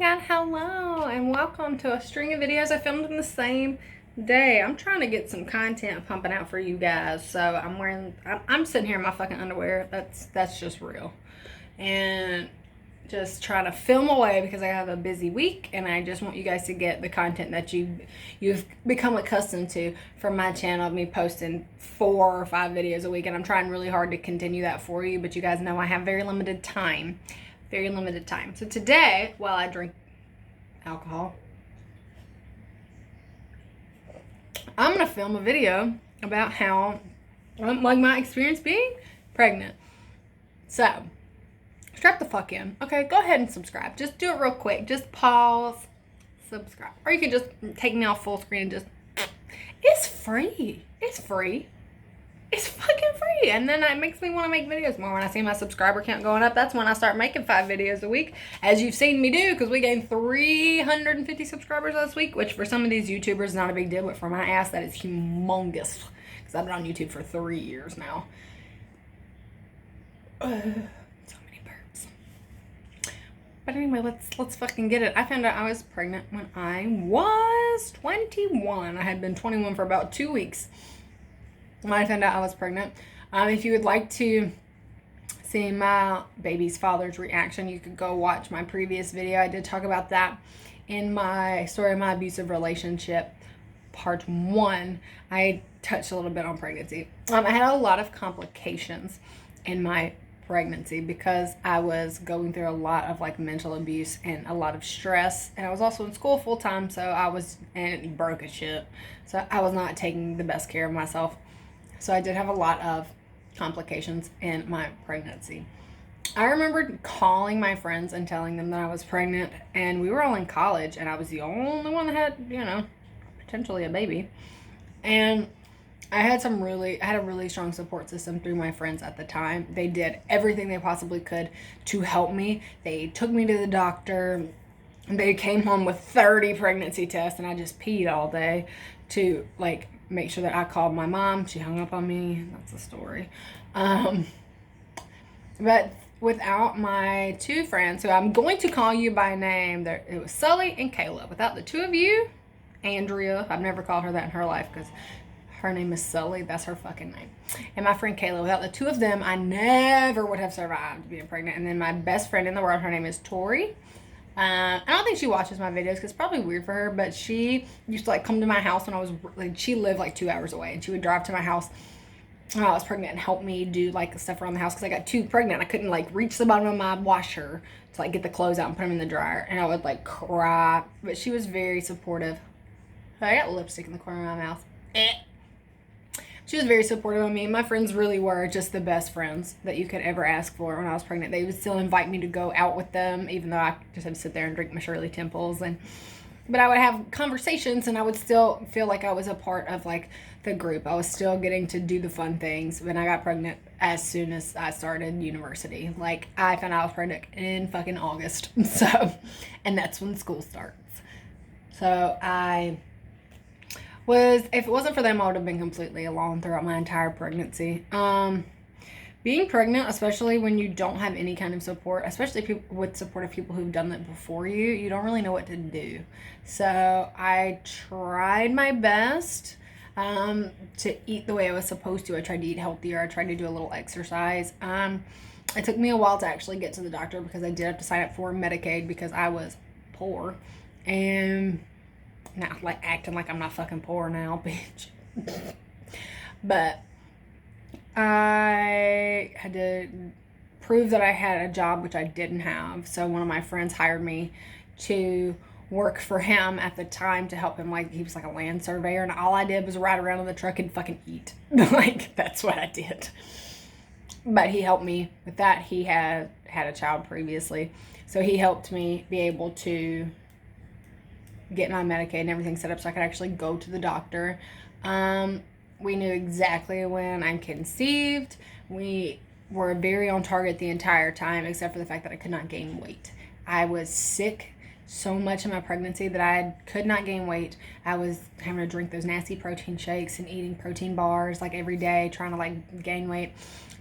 god, hello, and welcome to a string of videos I filmed in the same day. I'm trying to get some content pumping out for you guys, so I'm sitting here in my fucking underwear. That's just real. And just trying to film away because I have a busy week, and I just want you guys to get the content that you've become accustomed to from my channel, me posting 4 or 5 videos a week, and I'm trying really hard to continue that for you, but you guys know I have very limited time. So today, while I drink alcohol, I'm gonna film a video about how, like, my experience being pregnant. So, strap the fuck in. Okay, go ahead and subscribe. Just do it real quick. Just pause, subscribe. Or you can just take me off full screen and just, it's free. It's free. It's fucking free. And then it makes me want to make videos more. When I see my subscriber count going up, that's when I start making 5 videos a week, as you've seen me do, because we gained 350 subscribers last week, which for some of these YouTubers is not a big deal, but for my ass, that is humongous, because I've been on YouTube for 3 years now. So many burps. But anyway, let's fucking get it. I found out I was pregnant when I was 21. I had been 21 for about 2 weeks when I found out I was pregnant. If you would like to see my baby's father's reaction, you could go watch my previous video. I did talk about that in my story of my abusive relationship, part 1. I touched a little bit on pregnancy. I had a lot of complications in my pregnancy because I was going through a lot of mental abuse and a lot of stress, and I was also in school full time, so I was broke as shit. So I was not taking the best care of myself. So I did have a lot of complications in my pregnancy. I remember calling my friends and telling them that I was pregnant, and we were all in college, and I was the only one that had, potentially a baby. And I had a really strong support system through my friends at the time. They did everything they possibly could to help me. They took me to the doctor. They came home with 30 pregnancy tests, and I just peed all day to make sure that I called my mom. She hung up on me. That's the story. But without my 2 friends, who I'm going to call you by name, it was Sully and Kayla. Without the 2 of you, Andrea, I've never called her that in her life because her name is Sully. That's her fucking name. And my friend Kayla, without the 2 of them, I never would have survived being pregnant. And then my best friend in the world, her name is Tori. I don't think she watches my videos because it's probably weird for her, but she used to come to my house when I was she lived 2 hours away, and she would drive to my house when I was pregnant and help me do stuff around the house because I got too pregnant. I couldn't reach the bottom of my washer to get the clothes out and put them in the dryer, and I would cry. But she was very supportive. I got lipstick in the corner of my mouth. She was very supportive of me. My friends really were just the best friends that you could ever ask for when I was pregnant. They would still invite me to go out with them, even though I just had to sit there and drink my Shirley Temples. But I would have conversations, and I would still feel like I was a part of the group. I was still getting to do the fun things when I got pregnant as soon as I started university. I found out I was pregnant in fucking August. And that's when school starts. So if it wasn't for them, I would have been completely alone throughout my entire pregnancy. Being pregnant, especially when you don't have any kind of support, especially with supportive people who've done that before you don't really know what to do. So I tried my best to eat the way I was supposed to. I tried to eat healthier. I tried to do a little exercise. It took me a while to actually get to the doctor because I did have to sign up for Medicaid because I was poor. And now, acting like I'm not fucking poor now, bitch. But I had to prove that I had a job, which I didn't have. So one of my friends hired me to work for him at the time to help him. He was a land surveyor, and all I did was ride around in the truck and fucking eat. That's what I did. But he helped me with that. He had a child previously, so he helped me be able to get my Medicaid and everything set up so I could actually go to the doctor. We knew exactly when I conceived. We were very on target the entire time, except for the fact that I could not gain weight. I was sick so much in my pregnancy that I could not gain weight. I was having to drink those nasty protein shakes and eating protein bars every day, trying to gain weight.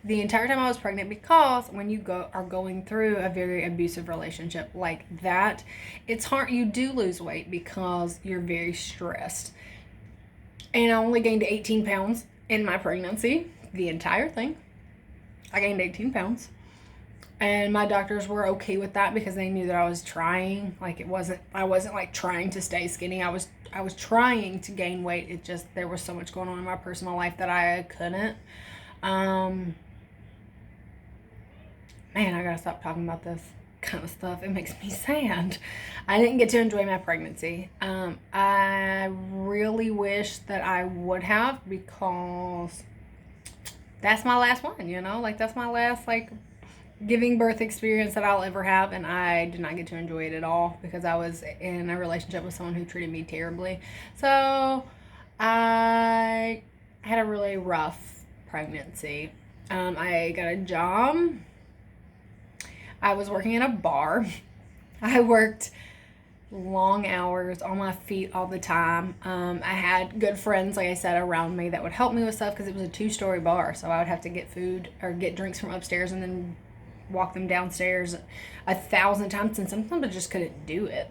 the entire time I was pregnant, because when you are going through a very abusive relationship like that, it's hard. You do lose weight because you're very stressed. And I only gained 18 pounds in my pregnancy, the entire thing. I gained 18 pounds. And my doctors were okay with that because they knew that I was trying. Like, I wasn't like trying to stay skinny. I was trying to gain weight. It just, there was so much going on in my personal life that I couldn't. Man, I gotta stop talking about this kind of stuff. It makes me sad. I didn't get to enjoy my pregnancy. I really wish that I would have, because that's my last one, you know? Like, that's my last, like, giving birth experience that I'll ever have, and I did not get to enjoy it at all because I was in a relationship with someone who treated me terribly. So I had a really rough pregnancy. I got a job. I was working in a bar. I worked long hours on my feet all the time. I had good friends, like I said, around me that would help me with stuff because it was a 2-story bar. So I would have to get food or get drinks from upstairs and then walk them downstairs 1,000 times. And sometimes I just couldn't do it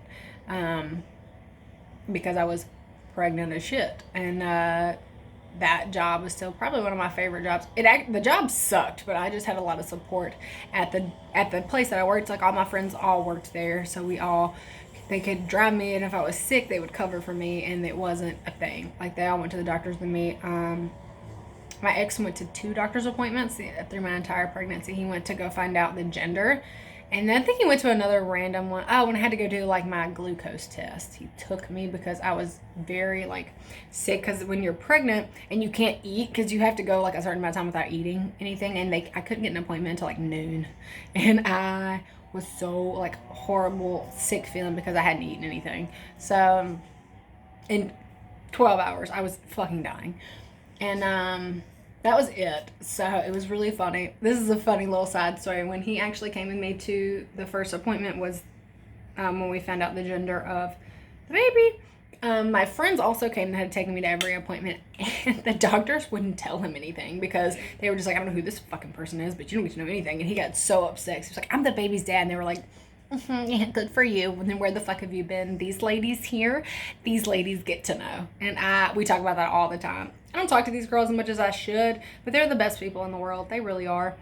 because I was pregnant as shit. And that job was still probably one of my favorite jobs. The job sucked, but I just had a lot of support at the place that I worked. Like, all my friends all worked there, so they could drive me, and if I was sick, they would cover for me, and it wasn't a thing. Like, they all went to the doctors with me. My ex went to 2 doctor's appointments through my entire pregnancy. He went to go find out the gender. And then I think he went to another random one. Oh, when I had to go do, like, my glucose test, he took me because I was very, like, sick. Because when you're pregnant and you can't eat, because you have to go, like, a certain amount of time without eating anything. And I couldn't get an appointment until, like, noon. And I was so, like, horrible, sick feeling because I hadn't eaten anything. So, in 12 hours, I was fucking dying. And, that was it. So it was really funny. This is a funny little side story. When he actually came with me to the first appointment was when we found out the gender of the baby. My friends also came and had taken me to every appointment, and the doctors wouldn't tell him anything because they were just like, I don't know who this fucking person is, but you don't get to know anything. And he got so upset. He was like, I'm the baby's dad. And they were like, yeah, good for you. And then where the fuck have you been? These ladies here, these ladies get to know. And we talk about that all the time. I don't talk to these girls as much as I should, but they're the best people in the world. They really are.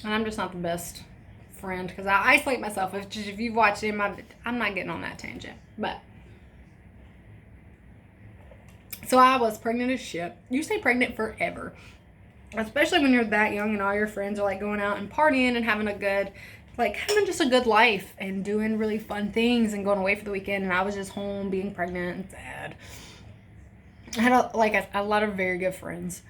And I'm just not the best friend because I isolate myself. If you've watched him, I'm not getting on that tangent. But so I was pregnant as shit. You stay pregnant forever, especially when you're that young and all your friends are like going out and partying and having just a good life and doing really fun things and going away for the weekend. And I was just home being pregnant and sad. I had a lot of very good friends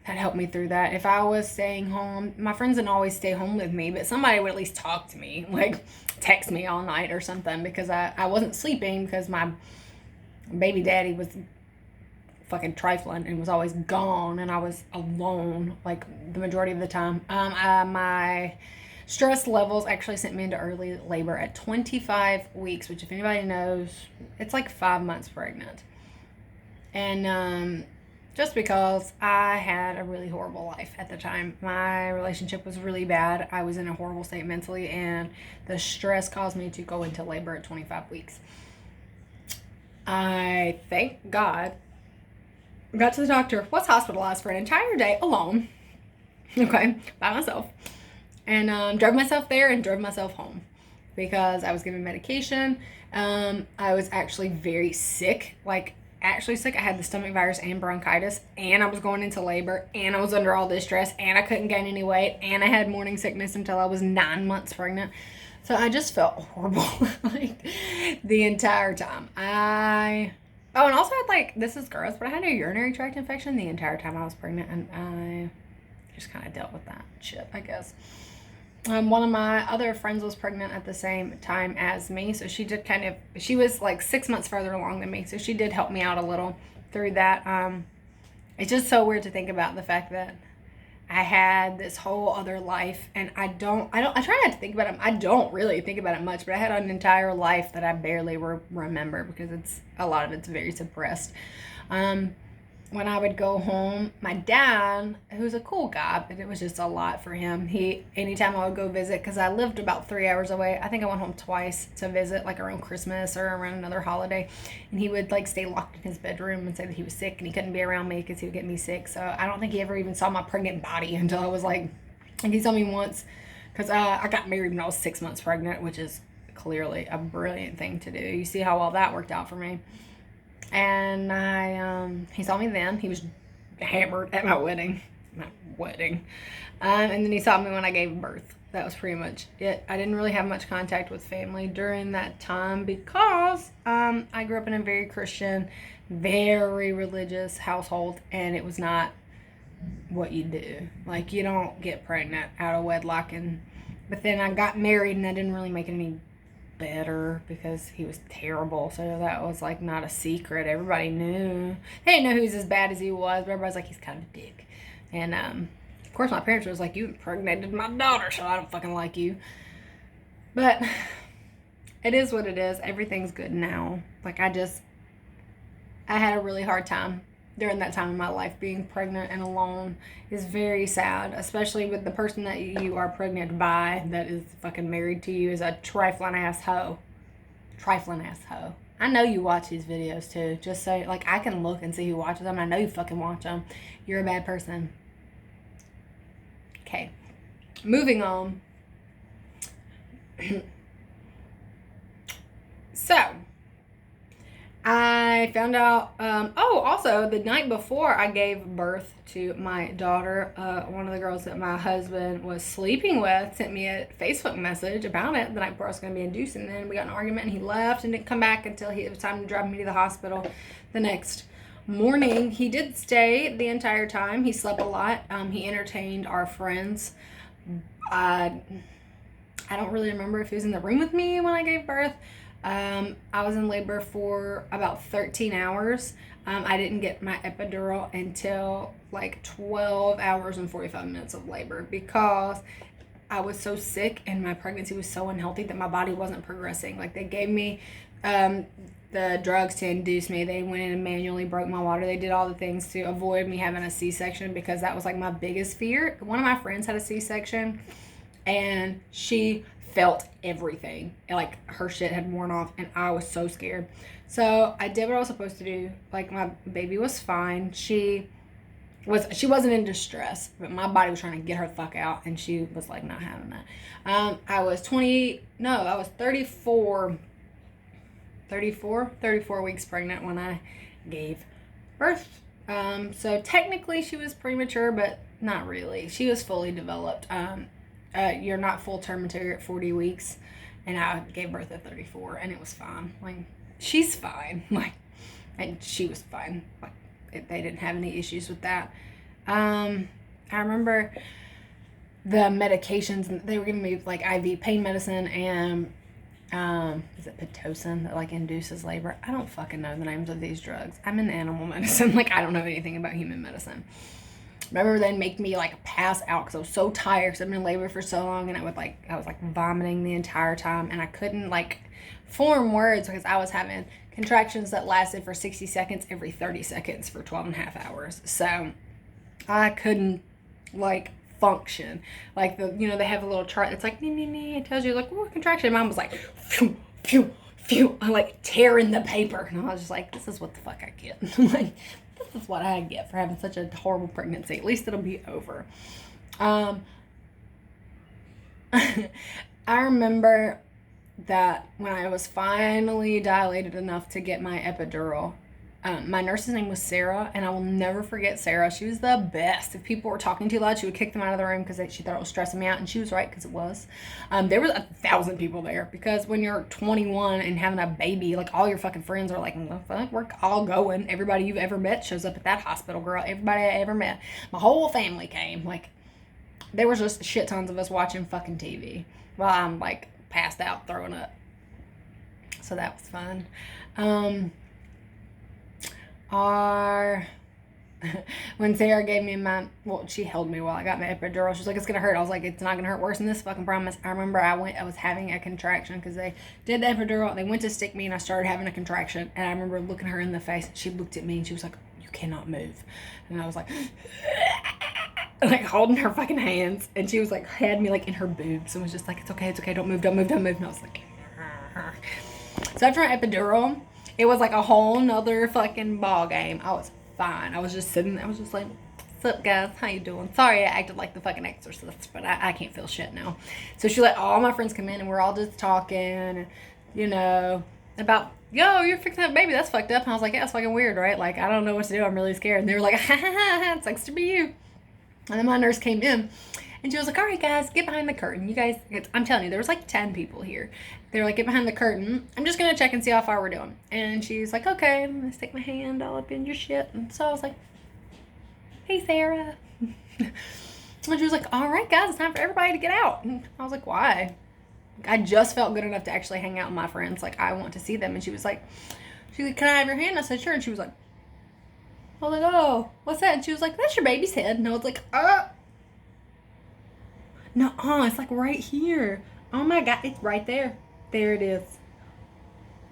that helped me through that. If I was staying home, my friends didn't always stay home with me, but somebody would at least talk to me, like text me all night or something, because I wasn't sleeping because my baby daddy was fucking trifling and was always gone, and I was alone like the majority of the time. My stress levels actually sent me into early labor at 25 weeks, which, if anybody knows, it's like 5 months pregnant. And just because I had a really horrible life at the time. My relationship was really bad. I was in a horrible state mentally, and the stress caused me to go into labor at 25 weeks. I, thank God, got to the doctor, was hospitalized for an entire day alone, okay, by myself, and drove myself there and drove myself home because I was given medication. I was actually very sick, actually sick. I had the stomach virus and bronchitis, and I was going into labor, and I was under all this stress, and I couldn't gain any weight, and I had morning sickness until I was 9 months pregnant. So I just felt horrible the entire time. And also had this is gross, but I had a urinary tract infection the entire time I was pregnant, and I just kind of dealt with that shit, I guess. One of my other friends was pregnant at the same time as me, so she was 6 months further along than me, so she did help me out a little through that. It's just so weird to think about the fact that I had this whole other life, and I try not to think about it. I don't really think about it much, but I had an entire life that I barely remember because a lot of it's very suppressed. when I would go home, my dad, who's a cool guy, but it was just a lot for him. Anytime I would go visit, because I lived about 3 hours away, I think I went home twice to visit, like around Christmas or around another holiday, and he would like stay locked in his bedroom and say that he was sick and he couldn't be around me because he would get me sick. So I don't think he ever even saw my pregnant body until I was like he saw me once, because I got married when I was 6 months pregnant, which is clearly a brilliant thing to do. You see how well that worked out for me. And he saw me then. He was hammered at my wedding. And then he saw me when I gave birth. That was pretty much it. I didn't really have much contact with family during that time because I grew up in a very Christian, very religious household, and it was not what you do. Like, you don't get pregnant out of wedlock. But then I got married, and that didn't really make it any better because he was terrible. So that was like not a secret. Everybody knew. They didn't know he was as bad as he was, but everybody's like, he's kind of a dick. And of course my parents was like, you impregnated my daughter, so I don't fucking like you. But it is what it is. Everything's good now. Like, I had a really hard time during that time in my life. Being pregnant and alone is very sad, especially with the person that you are pregnant by that is fucking married to you is a trifling ass hoe. I know you watch these videos too. Just so, like, I can look and see who watches them. I know you fucking watch them. You're a bad person. Okay, moving on. So I found out, also the night before I gave birth to my daughter, one of the girls that my husband was sleeping with sent me a Facebook message about it the night before I was going to be induced, and then we got in an argument and he left and didn't come back until it was time to drive me to the hospital the next morning. He did stay the entire time. He slept a lot. He entertained our friends. I don't really remember if he was in the room with me when I gave birth. I was in labor for about 13 hours. I didn't get my epidural until like 12 hours and 45 minutes of labor because I was so sick and my pregnancy was so unhealthy that my body wasn't progressing. Like, they gave me the drugs to induce me. They went in and manually broke my water. They did all the things to avoid me having a C-section because that was like my biggest fear. One of my friends had a C-section and she felt everything. Like, her shit had worn off and I was so scared. So I did what I was supposed to do. Like, my baby was fine. She wasn't in distress, but my body was trying to get her the fuck out and she was like not having that. I was 34 weeks pregnant when I gave birth. So technically she was premature, but not really. She was fully developed. You're not full term until you're at 40 weeks, and I gave birth at 34, and it was fine. Like, she's fine. Like, and she was fine. Like, they didn't have any issues with that. I remember the medications, they were giving me like IV pain medicine and is it Pitocin that like induces labor? I don't fucking know the names of these drugs. I'm in animal medicine. Like, I don't know anything about human medicine. Remember, they'd make me like pass out because I was so tired because I've been in labor for so long, and I was like vomiting the entire time, and I couldn't like form words because I was having contractions that lasted for 60 seconds every 30 seconds for 12 and a half hours. So I couldn't like function. Like, they have a little chart that's like, it tells you like, oh, contraction. Mine was like, phew, phew, phew. I'm like tearing the paper. And I was just like, this is what the fuck I get. Like, this is what I get for having such a horrible pregnancy. At least it'll be over. I remember that when I was finally dilated enough to get my epidural, my nurse's name was Sarah, and I will never forget Sarah. She was the best. If people were talking too loud, she would kick them out of the room because she thought it was stressing me out, and she was right because it was. There was 1,000 people there because when you're 21 and having a baby, like, all your fucking friends are like, what the fuck, we're all going. Everybody you've ever met shows up at that hospital, girl. Everybody I ever met. My whole family came. Like, there was just shit tons of us watching fucking TV while I'm, like, passed out throwing up. So that was fun. When Sarah gave me she held me while I got my epidural. She was like, it's gonna hurt. I was like, it's not gonna hurt worse than this, fucking promise. I remember I was having a contraction because they did the epidural. They went to stick me and I started having a contraction. And I remember looking her in the face. She looked at me and she was like, you cannot move. And I was like, like holding her fucking hands. And she was like, had me like in her boobs and was just like, it's okay, don't move, don't move, don't move. And I was like, so after an epidural, it was like a whole nother fucking ball game. I was fine. I was just sitting there. I was just like, what's up, guys? How you doing? Sorry I acted like the fucking exorcist, but I can't feel shit now. So she let all my friends come in, and we're all just talking, you know, about, yo, you're fixing that baby. That's fucked up. And I was like, yeah, it's fucking weird, right? Like, I don't know what to do. I'm really scared. And they were like, ha, ha, ha, it sucks to be you. And then my nurse came in, and she was like, all right, guys, get behind the curtain. You guys, I'm telling you, there was like 10 people here. They were like, get behind the curtain. I'm just going to check and see how far we're doing. And she's like, okay, I'm going to stick my hand all up in your shit. And so I was like, hey, Sarah. And she was like, all right, guys, it's time for everybody to get out. And I was like, why? I just felt good enough to actually hang out with my friends. Like, I want to see them. And she was like, can I have your hand? I said, sure. And she was like, I was like, oh, what's that? And she was like, that's your baby's head. And I was like, no, it's like right here. Oh my God, it's right there. There it is.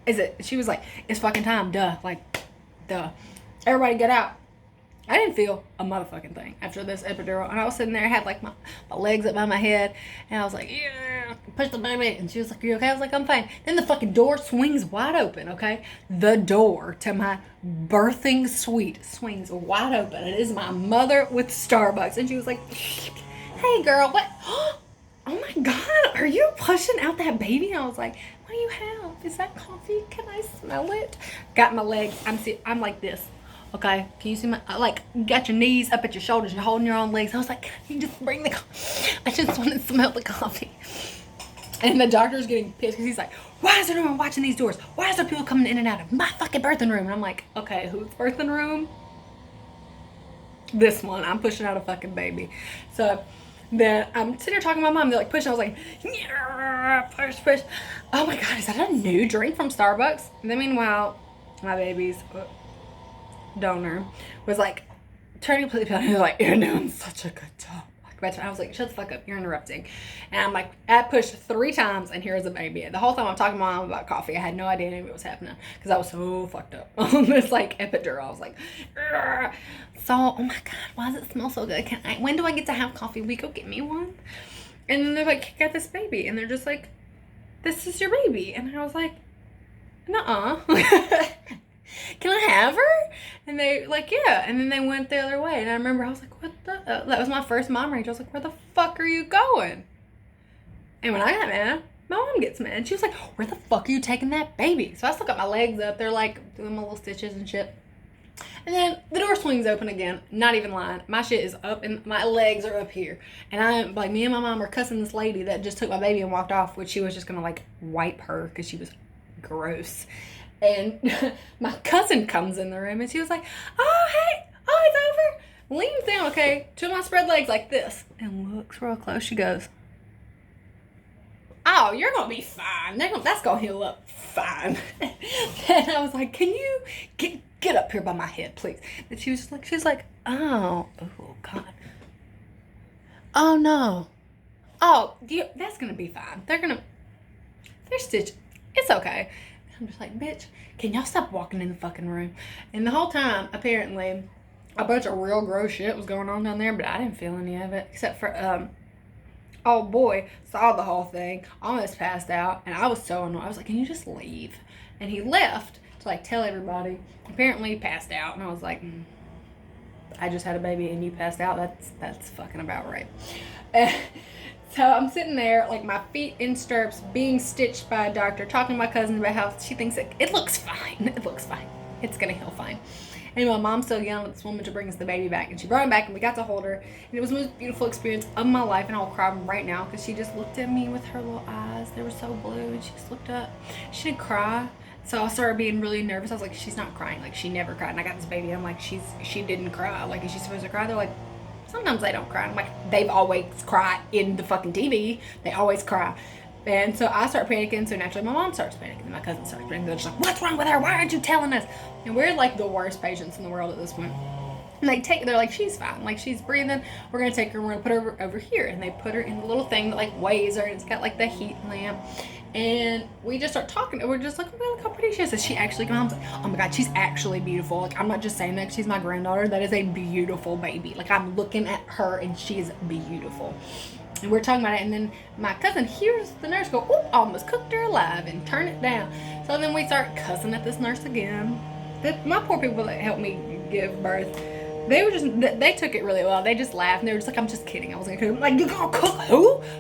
Is it? She was like, it's fucking time. Duh. Like, duh. Everybody get out. I didn't feel a motherfucking thing after this epidural. And I was sitting there, I had like my legs up by my head. And I was like, yeah, push the baby. And she was like, are you okay? I was like, I'm fine. Then the fucking door swings wide open, okay? The door to my birthing suite swings wide open. It is my mother with Starbucks. And she was like, hey girl, what? Oh my God, are you pushing out that baby? And I was like, what do you have? Is that coffee? Can I smell it? Got my legs. I'm like this. Okay, can you see my, like, you got your knees up at your shoulders, you're holding your own legs. I was like, can you just bring the coffee? I just want to smell the coffee. And the doctor's getting pissed because he's like, why is there no one watching these doors? Why is there people coming in and out of my fucking birthing room? And I'm like, okay, whose birthing room? This one. I'm pushing out a fucking baby. So then I'm sitting here talking to my mom. They're like pushing. I was like, yeah, push. Oh my God, is that a new drink from Starbucks? And then meanwhile, my baby's donor was like turning completely pale. He was like, you're doing such a good job. Like, I was like, shut the fuck up, you're interrupting. And I'm like, I pushed 3 times and here's a baby. The whole time I'm talking to my mom about coffee, I had no idea any of it was happening because I was so fucked up on this like epidural. I was like, Argh. So, oh my God, why does it smell so good? When do I get to have coffee? Will you go get me one? And then they're like, got this baby, and they're just like, this is your baby. And I was like, nuh-uh. Can I have her? And they like, yeah. And then they went the other way. And I remember I was like, what the? That was my first mom rage. I was like, where the fuck are you going? And when I got mad, my mom gets mad. She was like, where the fuck are you taking that baby? So I still got my legs up. They're like doing my little stitches and shit. And then the door swings open again. Not even lying. My shit is up and my legs are up here. And I'm like, me and my mom are cussing this lady that just took my baby and walked off, which she was just going to like wipe her because she was gross. And my cousin comes in the room and she was like, oh, hey, oh, it's over. Leans down, okay, to my spread legs like this and looks real close. She goes, oh, you're going to be fine. That's going to heal up fine. And I was like, can you get up here by my head, please? And she was like, oh God. Oh, no. Oh, that's going to be fine. They're stitched. It's okay. I'm just like, bitch, can y'all stop walking in the fucking room? And the whole time, apparently, a bunch of real gross shit was going on down there, but I didn't feel any of it. Except for, oh boy, saw the whole thing, almost passed out, and I was so annoyed. I was like, can you just leave? And he left to, like, tell everybody. Apparently, he passed out, and I was like, I just had a baby, and you passed out? That's fucking about right. So I'm sitting there, like my feet in stirrups, being stitched by a doctor, talking to my cousin about how she thinks it looks fine. It looks fine. It's going to heal fine. Anyway, my mom's still yelling at this woman to bring us the baby back. And she brought him back, and we got to hold her. And it was the most beautiful experience of my life. And I'll cry right now because she just looked at me with her little eyes. They were so blue. And she just looked up. She didn't cry. So I started being really nervous. I was like, she's not crying. Like, she never cried. And I got this baby. And I'm like, she didn't cry. Like, is she supposed to cry? They're like, sometimes they don't cry. I'm like, they've always cried in the fucking TV. They always cry. And so I start panicking. So naturally my mom starts panicking. And my cousin starts panicking. They're just like, what's wrong with her? Why aren't you telling us? And we're like the worst patients in the world at this point. And they're like, she's fine. Like, she's breathing. We're going to take her. We're going to put her over here. And they put her in the little thing that like weighs her. And it's got like the heat lamp. And we just start talking. And we're just like, oh, look how pretty she is. And she actually comes, like, oh my God, she's actually beautiful. Like, I'm not just saying that she's my granddaughter. That is a beautiful baby. Like, I'm looking at her and she's beautiful. And we're talking about it. And then my cousin hears the nurse go, oop, almost cooked her alive, and turn it down. So then we start cussing at this nurse again. My poor people that helped me give birth, they took it really well. They just laughed and they were just like, I'm just kidding. I was gonna cook. I'm like, you gonna cook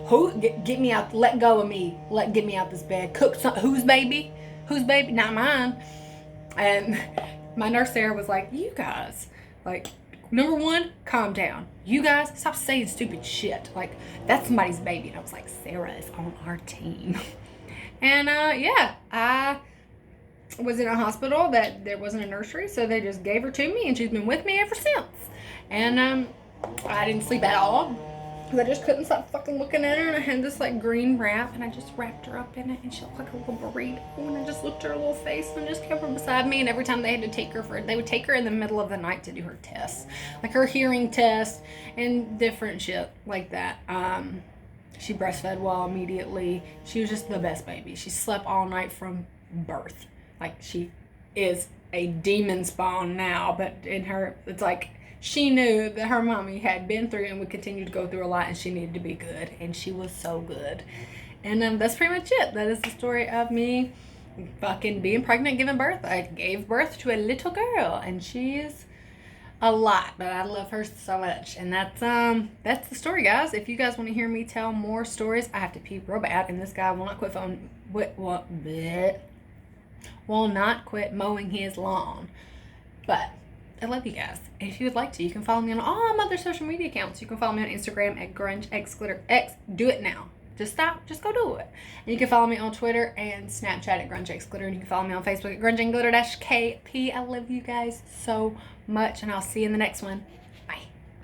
who? Get me out. Let go of me. Get me out this bed. Cook some. Whose baby? Whose baby? Not mine. And my nurse Sarah was like, you guys, like, number one, calm down. You guys, stop saying stupid shit. Like, that's somebody's baby. And I was like, Sarah is on our team. And yeah, I was in a hospital that there wasn't a nursery, so they just gave her to me, and she's been with me ever since. And I didn't sleep at all because I just couldn't stop fucking looking at her. And I had this like green wrap, and I just wrapped her up in it, and she looked like a little burrito. And I just looked at her little face and just kept her beside me. And every time they had to take her they would take her in the middle of the night to do her tests, like her hearing test and different shit like that. She breastfed well immediately. She was just the best baby. She slept all night from birth. Like, she is a demon spawn now, but in her, it's like she knew that her mommy had been through and would continue to go through a lot, and she needed to be good, and she was so good. And that's pretty much it. That is the story of me fucking being pregnant, giving birth. I gave birth to a little girl, and she's a lot, but I love her so much. And that's the story, guys. If you guys want to hear me tell more stories, I have to pee real bad, and this guy will not quit will not quit mowing his lawn. But I love you guys. And if you would like to, you can follow me on all my other social media accounts. You can follow me on Instagram at grungeXglitterX. Do it now. Just stop. Just go do it. And you can follow me on Twitter and Snapchat at grungeXglitter. And you can follow me on Facebook at grungeandglitter-KP. I love you guys so much, and I'll see you in the next one.